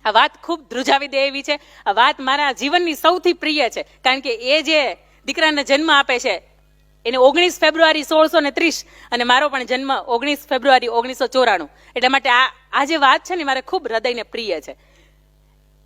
આ વાત ખૂબ ધ્રુજાવી દે એવી છે. આ વાત મારા જીવનની સૌથી પ્રિય છે, કારણ કે એ જે દીકરાને જન્મ આપે છે એને 19 ફેબ્રુઆરી 1630 અને મારો પણ જન્મ 19 ફેબ્રુઆરી 1994. એટલા માટે આ જે વાત છે ને મારે ખૂબ હૃદયને પ્રિય છે.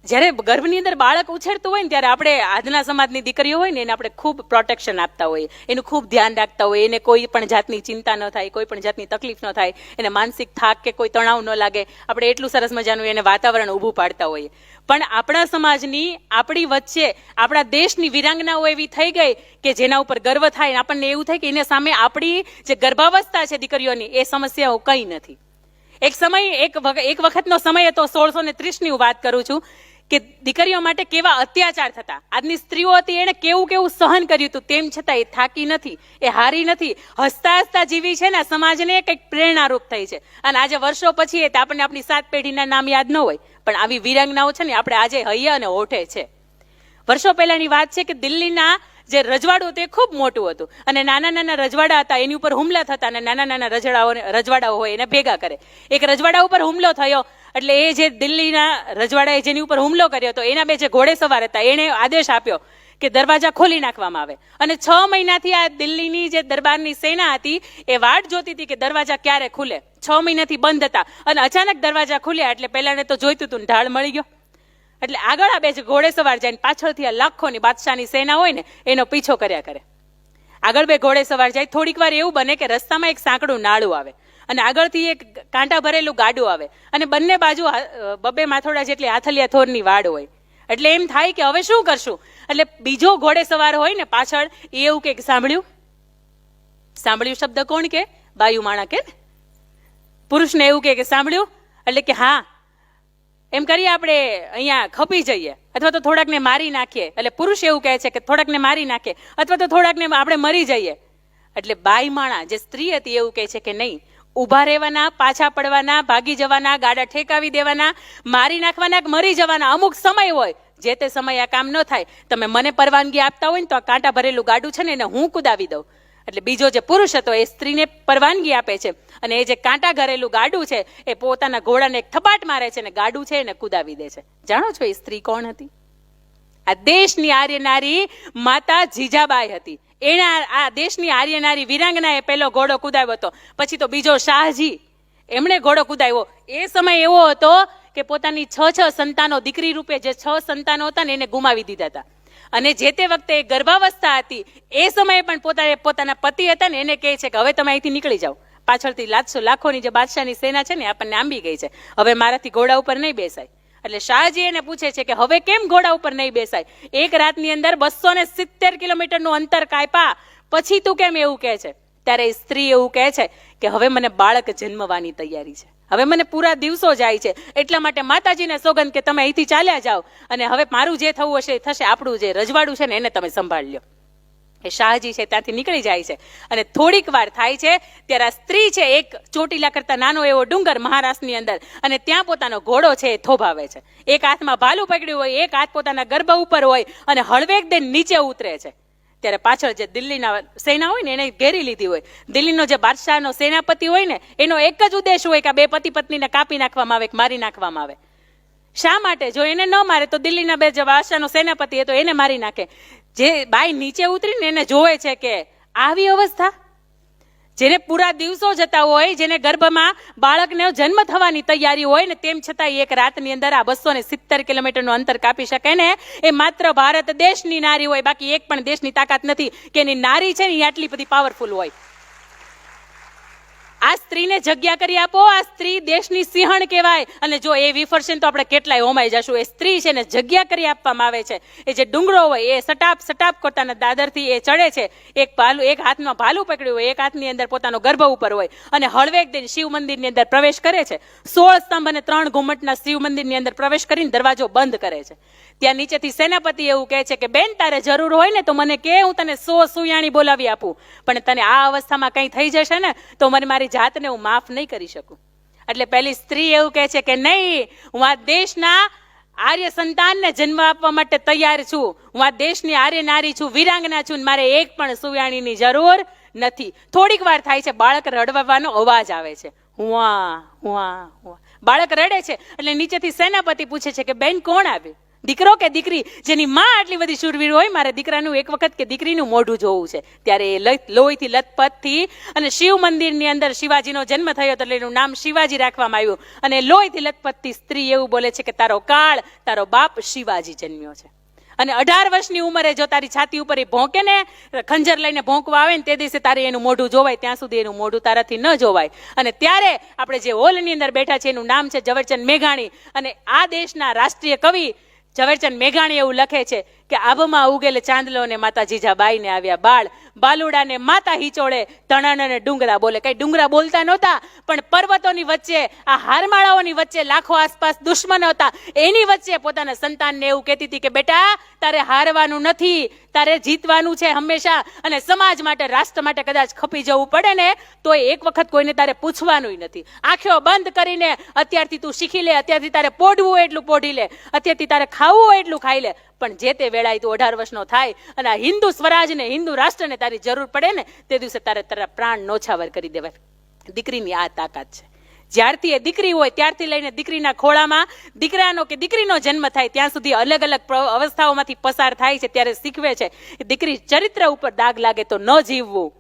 જ્યારે ગર્ભની અંદર બાળક ઉછેરતું હોય ને ત્યારે આપણે આજના સમાજની દીકરીઓ હોય ને એને આપણે ખૂબ પ્રોટેક્શન આપતા હોઈએ, એનું ખૂબ ધ્યાન રાખતા હોઈએ, એને કોઈ પણ જાતની ચિંતા ન થાય, કોઈ પણ જાતની તકલીફ ન થાય, એને માનસિક થાક કે કોઈ તણાવ ન લાગે, આપણે એટલું સરસ મજાનું એને વાતાવરણ ઊભું પાડતા હોઈએ. પણ આપણા સમાજની, આપણી વચ્ચે આપણા દેશની વિરાંગનાઓ એવી થઈ ગઈ કે જેના ઉપર ગર્વ થાય, આપણને એવું થાય કે એના સામે આપણી જે ગર્ભાવસ્થા છે દીકરીઓની એ સમસ્યાઓ કંઈ નથી. એક વખતનો સમય હતો, 1630 હું વાત કરું છું, કે દીકરીઓ માટે કેવા અત્યાચાર થતા. આજની સ્ત્રીઓ હતી એને કેવું સહન કર્યું હતું, તેમ છતાં એ થાકી નથી, એ હારી નથી, હસતા હસતા જીવી છે ને સમાજને કંઈક પ્રેરણારૂપ થઈ છે. અને આજે વર્ષો પછી આપણને આપણી 7 પેઢીના નામ યાદ ન હોય, પણ આવી વિરાંગનાઓ છે ને આપણે આજે હૈયે અને હોઠે છે. વર્ષો પહેલાની વાત છે કે દિલ્હીના જે રજવાડું હતું એ ખૂબ મોટું હતું અને નાના નાના રજવાડા હતા, એની ઉપર હુમલા થતા અને નાના નાના રજવાડાઓ હોય એને ભેગા કરે. એક રજવાડા ઉપર હુમલો થયો એટલે એ જે દિલ્હીના રજવાડાએ જેની ઉપર હુમલો કર્યો હતો એના 2 જે ઘોડેસવાર હતા એણે આદેશ આપ્યો કે દરવાજા ખોલી નાખવામાં આવે. અને 6 મહિનાથી આ દિલ્હીની જે દરબારની સેના હતી એ વાટ જોતી હતી કે દરવાજા ક્યારે ખુલે. 6 મહિનાથી બંધ હતા અને અચાનક દરવાજા ખુલ્યા એટલે પહેલાને તો જોઈતું હતું ને ઢાળ મળી ગયો. એટલે આગળ આ 2 જે ઘોડેસવાર જાય ને પાછળથી આ લાખોની બાદશાહની સેના હોય ને એનો પીછો કર્યા કરે. આગળ 2 ઘોડેસવાર જાય, થોડીક વાર એવું બને કે રસ્તામાં એક સાંકડું નાળું આવે અને આગળથી એક કાંટા ભરેલું ગાડું આવે અને બંને બાજુ 2 માથોડા જેટલી હાથલિયા થોરની વાડ હોય. એટલે એમ થાય કે હવે શું કરશું? એટલે બીજો ઘોડેસવાર હોય ને પાછળ એ એવું કે સાંભળ્યું શબ્દ કોણ કે? બાયુ માણા કે પુરુષને એવું કે સાંભળ્યું? એટલે કે હા, એમ કરીએ આપણે અહીંયા ખપી જઈએ અથવા તો થોડાકને મારી નાખીએ. એટલે પુરુષ એવું કહે છે કે થોડાકને મારી નાખીએ અથવા તો થોડાકને આપણે મરી જઈએ. એટલે બાઈ માણા જે સ્ત્રી હતી એવું કહે છે કે નહીં, ઊભા રહેવાના, પાછા પડવાના, ભાગી જવાના, ગાડા ઠેકાવી દેવાના, મારી નાખવાના, મરી જવાના. અમુક સમય હોય, જે તે સમય આ કામ ન થાય, તમે મને પરવાનગી આપતા હોય ને તો આ કાંટા ભરેલું ગાડું છે ને એને હું કુદાવી દઉં. એટલે બીજો જે પુરુષ હતો એ સ્ત્રીને પરવાનગી આપે છે અને એ જે કાંટા ઘરેલું ગાડું છે એ પોતાના ઘોડાને એક થપાટ મારે છે અને ગાડું છે એને કુદાવી દે છે. જાણો છો એ સ્ત્રી કોણ હતી? આ દેશની આર્ય નારી માતા જીજાબાઈ હતી. એના આ દેશની આર્ય નારી વિરાંગનાએ પહેલો ઘોડો કુદાવ્યો હતો. પછી તો બીજો શાહજી, એમણે ઘોડો કુદાવ્યો. એ સમય એવો હતો કે પોતાની 6 સંતાનો, દીકરી રૂપે જે 6 સંતાનો હતા ને એને ગુમાવી દીધા હતા. અને જે તે વખતે ગર્ભાવસ્થા હતી એ સમયે પણ પોતાના પતિ હતા ને એને કહે છે કે હવે તમે અહીંથી નીકળી જાઓ, પાછળથી લાખોની જે બાદશાહની સેના છે ને આપણને આંબી ગઈ છે, હવે મારાથી ઘોડા ઉપર નહીં બેસાય. એટલે શાહજી એને પૂછે છે કે હવે કેમ ઘોડા ઉપર નહીં બેસાય? એક રાતની અંદર 270 કિલોમીટરનું અંતર કાપ્યા પછી તું કેમ એવું કહે છે? ત્યારે સ્ત્રી એવું કહે છે કે હવે મને બાળક જન્મવાની તૈયારી છે, હવે મને પૂરા દિવસો જાય છે, એટલા માટે માતાજીને સોગંદ કે તમે અહીંથી ચાલ્યા જાઓ અને હવે મારું જે થવું હશે એ થશે, આપણું જે રજવાડું છે ને એને તમે સંભાળી લો. એ શાહજી છે ત્યાંથી નીકળી જાય છે અને થોડીક વાર થાય છે ત્યારે આ સ્ત્રી છે એક ચોટીલા કરતા નાનો એવો ડુંગર મહારાષ્ટ્રની અંદર અને ત્યાં પોતાનો ઘોડો છે એ થોભાવે છે. એક હાથમાં ભાલું પકડ્યું હોય, એક હાથ પોતાના ગર્ભ ઉપર હોય અને હળવેક દે નીચે ઉતરે છે. ત્યારે પાછળ જે દિલ્હીના સેના હોય ને એને ઘેરી લીધી હોય. દિલ્હીનો જે બાદશાહનો સેનાપતિ હોય ને એનો એક જ ઉદ્દેશ હોય કે આ 2 પતિ પત્નીને કાપી નાખવામાં આવે, મારી નાખવામાં આવે. શા માટે? જો એને ન મારે તો દિલ્હીના 2 જે બાદશાહનો સેનાપતિ હતો એને મારી નાખે. જે બાઈ નીચે ઉતરીને એને જોવે છે કે આવી અવસ્થા, જેને પૂરા દિવસો જતા હોય, જેને ગર્ભમાં બાળકને જન્મ થવાની તૈયારી હોય ને તેમ છતાં એક રાતની અંદર આ 270 કિલોમીટરનું અંતર કાપી શકે ને એ માત્ર ભારત દેશની નારી હોય, બાકી એક પણ દેશની તાકાત નથી કે એની નારી છે ને એ આટલી બધી પાવરફુલ હોય. આ સ્ત્રીને જગ્યા કરી આપો, આ સ્ત્રી દેશની સિંહણ કહેવાય. અને જો એ વિફરશે તો આપણે કેટલાય હોમાઈ જશું. એ સ્ત્રી છે ને જગ્યા કરી આપવામાં આવે છે. એ જે ડુંગરો હોય એ સટાપ પોતાના દાદરથી એ ચડે છે, એક હાથમાં ભાલું પકડ્યું હોય, એક હાથની અંદર પોતાનો ગર્ભ ઉપર હોય અને હળવેક દિન શિવ મંદિરની અંદર પ્રવેશ કરે છે. 16 સ્તંભ અને 3 ઘુમ્મટના શિવ મંદિરની અંદર પ્રવેશ કરીને દરવાજો બંધ કરે છે. ત્યાં નીચેથી સેનાપતિ એવું કહે છે કે બેન તારે જરૂર હોય ને તો મને કે હું તને 100 સુયાણી બોલાવી આપું, પણ તને આ અવસ્થામાં કંઈ થઈ જશે ને તો મને મારી જાતને હું માફ નહીં કરી શકું. એટલે પેલી સ્ત્રી એવું કહે છે કે નહીં, હું આ દેશના આર્ય સંતાનને જન્મ આપવા માટે તૈયાર છું, હું આ દેશની આર્ય નારી છું, વિરાંગના છું, મારે એક પણ સુયાણીની જરૂર નથી. થોડીક વાર થાય છે, બાળક રડવાનો અવાજ આવે છે, હુઆ હુઆ હુઆ. બાળક રડે છે એટલે નીચેથી સેનાપતિ પૂછે છે કે બેન કોણ આવ્યું, દીકરો કે દીકરી? જેની માં આટલી બધી શૂરવીર હોય, મારે દીકરાનું એક વખત કે દીકરીનું મોઢું જોવું છે. ત્યારે એ લોહીથી લથપથથી અને શિવ મંદિરની અંદર શિવાજીનો જન્મ થયો એટલે એનું નામ શિવાજી રાખવામાં આવ્યું. અને લોહીથી લથપથથી સ્ત્રી એવું બોલે છે કે તારો કાળ, તારો બાપ શિવાજી જન્મ્યો છે. અને 18 વર્ષની ઉંમરે જો તારી છાતી ઉપર એ ભોંકે ને, ખંજર લઈને ભોંકવા આવે ને, તે દિવસે તારે એનું મોઢું જોવાય, ત્યાં સુધી એનું મોઢું તારાથી ન જોવાય. અને ત્યારે આપણે જે હોલની અંદર બેઠા છે એનું નામ છે ઝવેરચંદ મેઘાણી. અને આ દેશના રાષ્ટ્રીય કવિ ઝવેરચંદ મેઘાણી એવું લખે છે કે આભમાં ઉગેલ ચાંદલો ને માતા જીજાબાઈ ને આવ્યા બાળ, બાલુડા ને માતા હિચોળે, તણણ ને ડુંગરા બોલે. કઈ ડુંગરા બોલતા નહોતા, પણ પર્વતોની વચ્ચે, આ હારમાળાઓની વચ્ચે લાખો આસપાસ દુશ્મનો હતા, એની વચ્ચે પોતાના સંતાનને એવું કહેતી હતી કે બેટા તારે હારવાનું નથી, તારે જીતવાનું છે હંમેશા. અને સમાજ માટે, રાષ્ટ્ર માટે કદાચ ખપી જવું પડે ને તો એક વખત કોઈને તારે પૂછવાનું નથી. આંખો બંધ કરીને અત્યારથી તું શીખી લે, અત્યારથી તારે પોઢવું હોય એટલું પોઢી લે, અત્યારથી તારે ખાવું હોય એટલું ખાઈ લે. પણ જે તે વેળાએ તું 18 વર્ષનો થાય અને આ હિન્દુ સ્વરાજને, હિન્દુ રાષ્ટ્રને તારી જરૂર પડે ને, તે દિવસે તારે તારા પ્રાણ નોછાવર કરી દેવાય. દીકરીની આ તાકાત છે. જ્યારથી એ દીકરી હોય ત્યારથી લઈને દીકરીના ખોળામાં દીકરાનો કે દીકરીનો જન્મ થાય ત્યાં સુધી અલગ અલગ અવસ્થાઓમાંથી પસાર થાય છે. ત્યારે શીખવે છે દીકરી ચરિત્ર ઉપર દાગ લાગે તો ન જીવવું,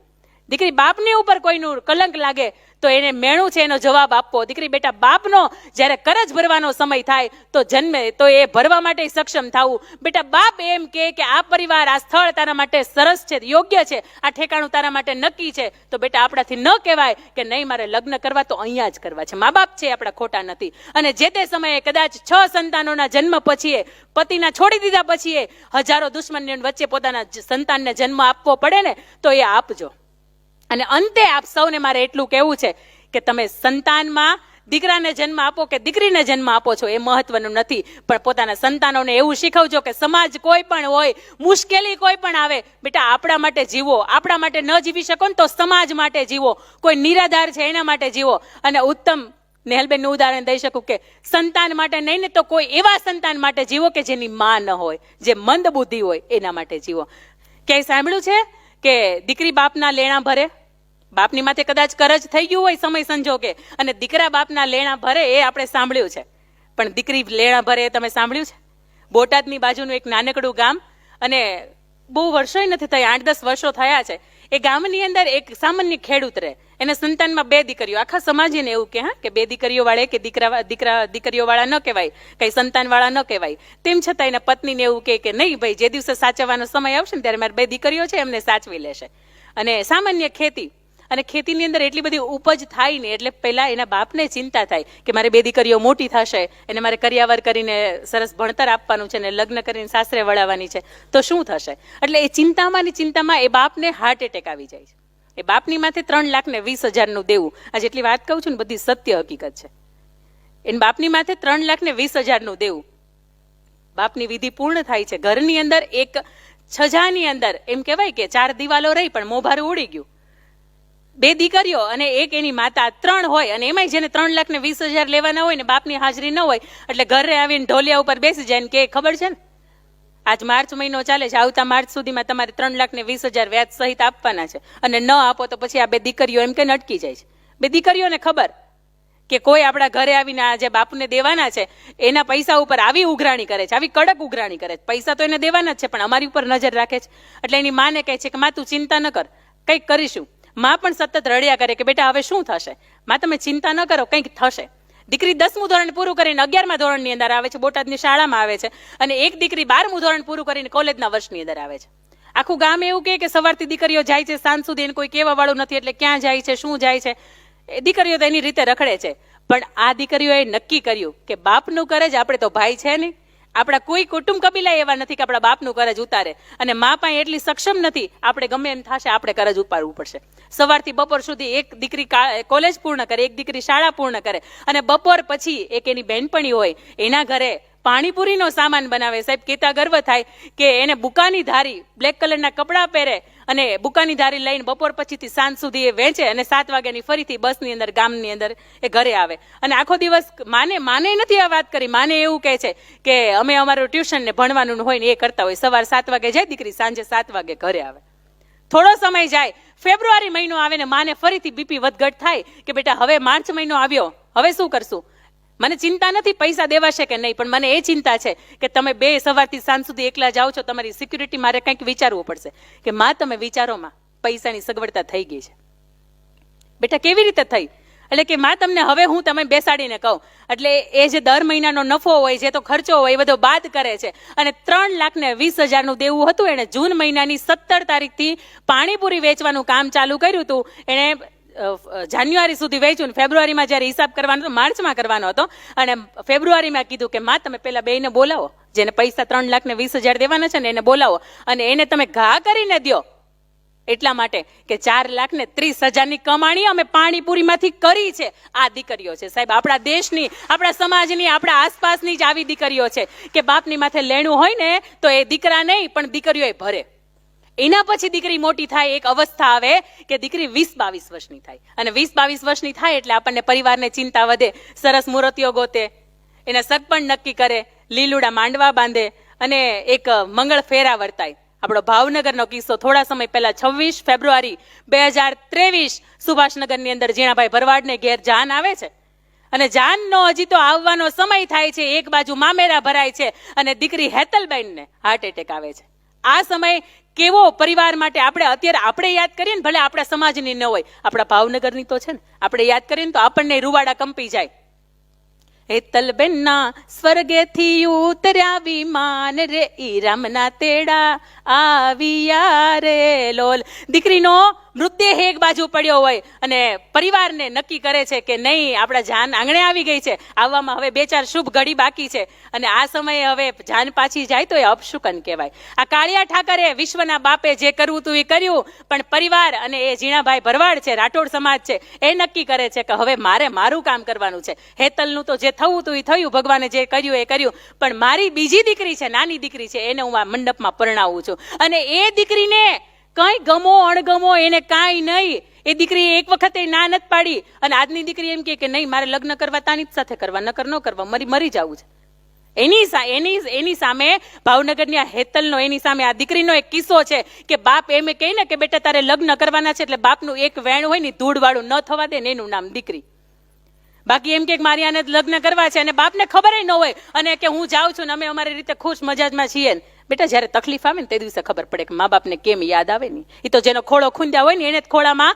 દીકરી બાપની ઉપર કોઈનું કલંક લાગે તો એને મેણું છે એનો જવાબ આપવો. દીકરી બેટા બાપનો જ્યારે કરજ ભરવાનો સમય થાય તો જન્મે તો એ ભરવા માટે સક્ષમ થવું. બેટા બાપ એમ કે આ પરિવાર, આ સ્થળ તારા માટે સરસ છે, યોગ્ય છે, આ ઠેકાણું તારા માટે નક્કી છે, તો બેટા આપણાથી ન કહેવાય કે નહીં મારે લગ્ન કરવા તો અહીંયા જ કરવા છે. મા બાપ છે આપણા ખોટા નથી. અને જે તે સમયે કદાચ 6 સંતાનોના જન્મ પછી, પતિના છોડી દીધા પછી હજારો દુશ્મનની વચ્ચે પોતાના સંતાનને જન્મ આપવો પડે ને તો એ આપજો. અને અંતે આપ સૌને મારે એટલું કહેવું છે કે તમે સંતાનમાં દીકરાને જન્મ આપો કે દીકરીને જન્મ આપો છો એ મહત્વનું નથી, પણ પોતાના સંતાનોને એવું શીખવજો કે સમાજ કોઈ પણ હોય, મુશ્કેલી કોઈ પણ આવે, બેટા આપણા માટે જીવો. આપણા માટે ન જીવી શકો ને તો સમાજ માટે જીવો. કોઈ નિરાધાર છે એના માટે જીવો. અને ઉત્તમ નેહલબેનનું ઉદાહરણ દઈ શકું કે સંતાન માટે નહીં ને તો કોઈ એવા સંતાન માટે જીવો કે જેની માં ન હોય, જે મંદ બુદ્ધિ હોય, એના માટે જીવો. ક્યાંય સાંભળ્યું છે કે દીકરી બાપના લેણા ભરે? બાપની માથે કદાચ કરજ થઈ ગયું હોય સમય સંજોગે અને દીકરા બાપના લેણા ભરે, એ આપણે સાંભળ્યું છે. પણ દીકરી લેણા ભરે એ તમે સાંભળ્યું છે? બોટાદની બાજુનું એક નાનકડું ગામ, અને બહુ વર્ષો નથી થયા, 8-10 વર્ષો થયા છે. એ ગામની અંદર એક સામાન્ય ખેડૂત રહે, એને સંતાનમાં 2 દીકરીઓ. આખા સમાજને એવું કે 2 દીકરીઓ વાળે કે દીકરીઓ વાળા ન કહેવાય, કઈ સંતાન વાળા ન કહેવાય. તેમ છતાં એના પત્નીને એવું કે નહીં ભાઈ, જે દિવસે સાચવવાનો સમય આવશે ને ત્યારે મારી 2 દીકરીઓ છે એમને સાચવી લેશે. અને સામાન્ય ખેતી, અને ખેતીની અંદર એટલી બધી ઉપજ થાય ને એટલે પહેલા એના બાપને ચિંતા થાય કે મારે 2 દીકરીઓ મોટી થશે, એને મારે કરિયાવર કરીને સરસ ભણતર આપવાનું છે ને લગ્ન કરીને સાસરે વળાવવાની છે, તો શું થશે? એટલે એ ચિંતામાં એ બાપને હાર્ટ એટેક આવી જાય છે. એ બાપની માથે 3,20,000 દેવું. આ જેટલી વાત કહું છું ને બધી સત્ય હકીકત છે. એના બાપની માથે 3,20,000 દેવું. બાપની વિધિ પૂર્ણ થાય છે. ઘરની અંદર એક છજાની અંદર એમ કહેવાય કે 4 દિવાલો રહી પણ મોભારું ઉડી ગયું. 2 દીકરીઓ અને એક એની માતા, 3 હોય. અને એમાંય જેને 3,20,000 લેવાના હોય ને બાપની હાજરી ન હોય એટલે ઘરે આવીને ઢોલિયા ઉપર બેસી જાય ને કે ખબર છે ને આજ માર્ચ મહિનો ચાલે છે, આવતા માર્ચ સુધીમાં તમારે 3,20,000 વ્યાજ સહિત આપવાના છે, અને ન આપો તો પછી આ 2 દીકરીઓ એમ કે અટકી જાય છે. 2 દીકરીઓને ખબર કે કોઈ આપણા ઘરે આવીને આ જે બાપુને દેવાના છે એના પૈસા ઉપર આવી ઉઘરાણી કરે છે, આવી કડક ઉઘરાણી કરે છે. પૈસા તો એને દેવાના જ છે પણ અમારી ઉપર નજર રાખે છે. એટલે એની માને કહે છે કે માં તું ચિંતા ન કર, કંઈક કરીશું. માં પણ સતત રડ્યા કરે કે બેટા હવે શું થશે? માં તમે ચિંતા ન કરો, કંઈક થશે. દીકરી 10મું ધોરણ પૂરું કરીને 11મા ધોરણની અંદર આવે છે, બોટાદની શાળામાં આવે છે. અને એક દીકરી 12મું ધોરણ પૂરું કરીને કોલેજના વર્ષની અંદર આવે છે. આખું ગામ એવું કે સવારથી દીકરીઓ જાય છે, સાંજ સુધી એને કોઈ કહેવા વાળું નથી, એટલે ક્યાં જાય છે, શું જાય છે. એ દીકરીઓ તો એની રીતે રખડે છે. પણ આ દીકરીઓએ નક્કી કર્યું કે બાપનું કરજ, આપણે તો ભાઈ છે નહીં, આપણા કોઈ કુટુંબ કબીલા એવા નથી કે આપણા બાપનું કરજ ઉતારે, અને મા પાસે એટલી સક્ષમ નથી. આપણે ગમે એમ થશે આપણે કરજ ઉપાડવું પડશે. સવારથી બપોર સુધી એક દીકરી કોલેજ પૂર્ણ કરે, એક દીકરી શાળા પૂર્ણ કરે, અને બપોર પછી એક એની બહેનપણી હોય એના ઘરે પાણીપુરીનો સામાન બનાવે. સાહેબ કહેતા ગર્વ થાય કે એને બુકાની ધારી, બ્લેક કલરના કપડાં પહેરે અને બુકાની ધારી લઈને બપોર પછીથી સાંજ સુધી એ વેચે, અને 7 વાગ્યાની ફરીથી બસની અંદર ગામની અંદર એ ઘરે આવે. અને આખો દિવસ માને નથી આ વાત કરી, માને એવું કહે છે કે અમે અમારું ટ્યુશન ને ભણવાનું હોય ને એ કરતા હોય. સવાર 7 વાગે જાય દીકરી, સાંજે 7 વાગે ઘરે આવે. થોડો સમય જાય, ફેબ્રુઆરી મહિનો આવે ને માને ફરીથી બીપી વધઘટ થાય કે બેટા હવે માર્ચ મહિનો આવ્યો, હવે શું કરશું? મને ચિંતા નથી પૈસા દેવાશે કે નહીં, પણ મને એ ચિંતા છે કે તમે બે સવારથી સાંજ સુધી એકલા જાઓ છો, તમારી સિક્યુરિટી મારે કંઈક વિચારવું પડશે કે માં તમે વિચારોમાં પૈસાની સગવડતા થઈ ગઈ છે. બેટા કેવી રીતે થઈ? એટલે કે માં તમને હવે હું તમે બેસાડીને કહું, એટલે એ જે દર મહિનાનો નફો હોય, જે તો ખર્ચો હોય, એ બધો બાદ કરે છે અને 3,20,000 દેવું હતું. એને જૂન મહિનાની 17 તારીખથી પાણીપુરી વેચવાનું કામ ચાલુ કર્યું હતું. એને જાન્યુઆરી સુધી વેચ્યું. ફેબ્રુઆરીમાં જ્યારે હિસાબ કરવાનો હતો, માર્ચમાં કરવાનો હતો, અને ફેબ્રુઆરીમાં કીધું કે માં તમે પેલા બેયને બોલાવો, જેને પૈસા 3,20,000 દેવાના છે ને એને બોલાવો અને એને તમે ઘા કરીને દો. એટલા માટે કે 4,30,000 કમાણી અમે પાણીપુરીમાંથી કરી છે. આ દીકરીઓ છે સાહેબ, આપણા દેશની, આપણા સમાજની, આપણા આસપાસની જ આવી દીકરીઓ છે કે બાપની માથે લેણું હોય ને તો એ દીકરા નહીં પણ દીકરીઓ ભરે. એના પછી દીકરી મોટી થાય, એક અવસ્થા આવે કે દીકરી 20-22 વર્ષની થાય, અને 20-22 વર્ષની થાય એટલે આપણને પરિવારને ચિંતા વધે. સરસ મૂર્તિઓ ગોતે, એના સગપણ નક્કી કરે, લીલુડા માંડવા બાંધે અને એક મંગળ ફેરા વર્તાય. આપણો ભાવનગરનો કિસ્સો થોડા સમય પહેલા 26 ફેબ્રુઆરી 2023 સુભાષનગરની અંદર જીણાભાઈ ભરવાડને ઘેર જાન આવે છે અને જાનનો હજી તો આવવાનો સમય થાય છે. એક બાજુ મામેરા ભરાય છે અને દીકરી હેતલબેનને હાર્ટ એટેક આવે છે. આ સમય કેવો પરિવાર માટે અત્યારે આપણે યાદ કરીએ ને, ભલે આપણા સમાજની ન હોય, આપણા ભાવનગરની તો છે ને, આપણે યાદ કરીએ ને તો આપણને રૂવાડા કંપી જાય. હેતલબેનના સ્વર્ગેથી ઉતર્યા વિમાન રે, ઈ રામના તેડા આવ્યા રે લોલ. દીકરીનો મૃતદેહ એક બાજુ પડ્યો હોય અને પરિવારને નક્કી કરે છે કે નહીં, આપણા જાન આંગણે આવી ગઈ છે, આવવામાં હવે 2-4 શુભ ઘડી બાકી છે અને આ સમયે હવે જાન પાછી જાય તો એ અપશુકન કહેવાય. આ કાળિયા ઠાકરે, વિશ્વના બાપે જે કરવું તું એ કર્યું, પણ પરિવાર અને એ જીણાભાઈ ભરવાડ છે, રાઠોડ સમાજ છે, એ નક્કી કરે છે કે હવે મારે મારું કામ કરવાનું છે. હેતલનું તો જે થવું તું એ થયું, ભગવાને જે કર્યું એ કર્યું, પણ મારી બીજી દીકરી છે, નાની દીકરી છે, એને હું આ મંડપમાં પરણાવું છું. અને એ દીકરીને કઈ ગમો અણગમો એને કાંઈ નહીં. એ દીકરી એક વખતે ના નથી પાડી અને આજની દીકરી એમ કે નહીં, મારે લગ્ન કરવા તાની જ સાથે કરવા, નકર ન કરવા, મરી જવું છે. એની સામે ભાવનગરની આ હેતલનો, એની સામે આ દીકરીનો એક કિસ્સો છે કે બાપ એમ કહે ને કે બેટા તારે લગ્ન કરવાના છે, એટલે બાપનું એક વેણ હોય ને ધૂળવાળું ન થવા દે ને એનું નામ દીકરી. બાકી એમ કે મારી આને લગ્ન કરવા છે અને બાપને ખબર ન હોય અને કે હું જાઉં છું ને અમે અમારી રીતે ખુશ મજાજમાં છીએ ને. બેટા જ્યારે તકલીફ આવે ને તે દિવસે ખબર પડે કે મા બાપને કેમ યાદ આવે ને. એ તો જેનો ખોળો ખૂંદ્યા હોય ને એને જ ખોળામાં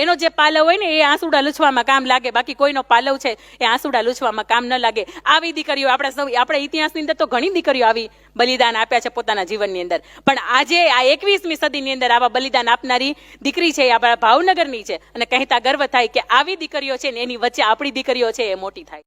એનો જે પાલવ હોય ને એ આંસુડા લૂછવામાં કામ લાગે, બાકી કોઈનો પાલવ છે એ આંસુડા લૂછવામાં કામ ન લાગે. આવી દીકરીઓ આપણા ઇતિહાસની અંદર તો ઘણી દીકરીઓ આવી બલિદાન આપ્યા છે પોતાના જીવનની અંદર, પણ આજે આ 21મી સદીની અંદર આવા બલિદાન આપનારી દીકરી છે એ આપણા ભાવનગરની છે અને કહેતા ગર્વ થાય કે આવી દીકરીઓ છે ને એની વચ્ચે આપણી દીકરીઓ છે એ મોટી થાય.